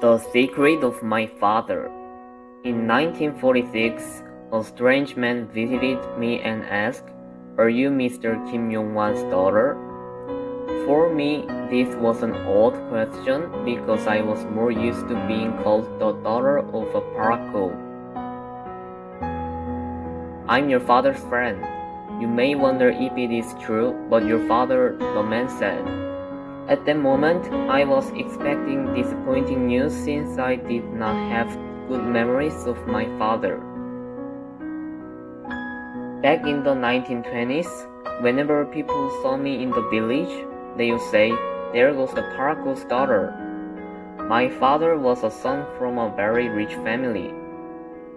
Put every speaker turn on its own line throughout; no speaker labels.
The Secret of My Father. In 1946, a strange man visited me and asked, "Are you Mr. Kim Yong-wan's daughter?" For me, this was an odd question because I was more used to being called the daughter of a paraco. "I'm your father's friend. You may wonder if it is true, but your father," the man said. At that moment, I was expecting disappointing news since I did not have good memories of my father. Back in the 1920s, whenever people saw me in the village, they would say, "There goes the paraco's daughter." My father was a son from a very rich family.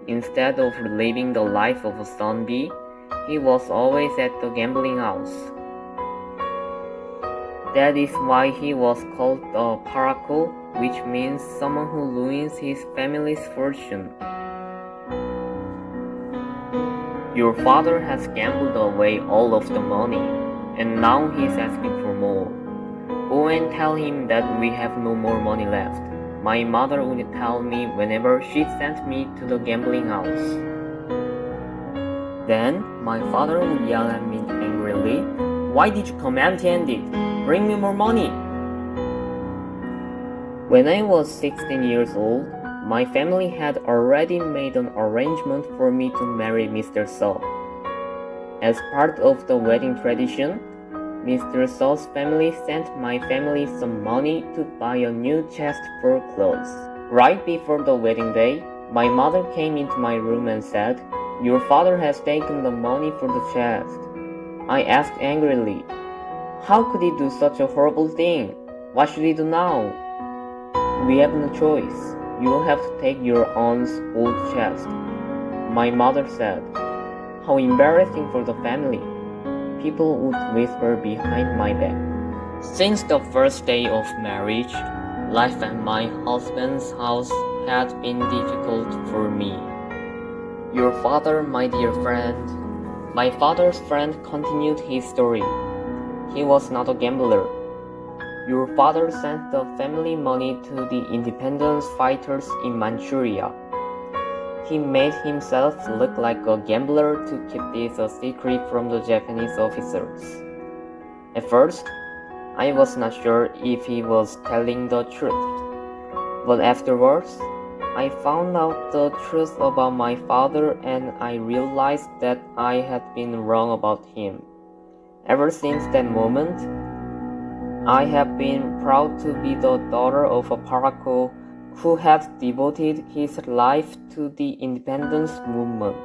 Instead of living the life of a son bee, he was always at the gambling house. That is why he was called a paraco, which means someone who ruins his family's fortune. "Your father has gambled away all of the money, and now he's asking for more. Go and tell him that we have no more money left," my mother would tell me whenever she sent me to the gambling house. Then my father would yell at me angrily, "Why did you come empty-handed? Bring me more money!" When I was 16 years old, my family had already made an arrangement for me to marry Mr. So. As part of the wedding tradition, Mr. So's family sent my family some money to buy a new chest for clothes. Right before the wedding day, my mother came into my room and said, "Your father has taken the money for the chest." I asked angrily, "How could he do such a horrible thing? What should he do now?" "We have no choice. You will have to take your aunt's old chest," my mother said. How embarrassing for the family. People would whisper behind my back. Since the first day of marriage, life at my husband's house had been difficult for me. "Your father, my dear friend." My father's friend continued his story. He was not a gambler. "Your father sent the family money to the independence fighters in Manchuria. He made himself look like a gambler to keep this a secret from the Japanese officers. At first, I was not sure if he was telling the truth. But afterwards, I found out the truth about my father and I realized that I had been wrong about him. Ever since that moment, I have been proud to be the daughter of a paraco who had devoted his life to the independence movement.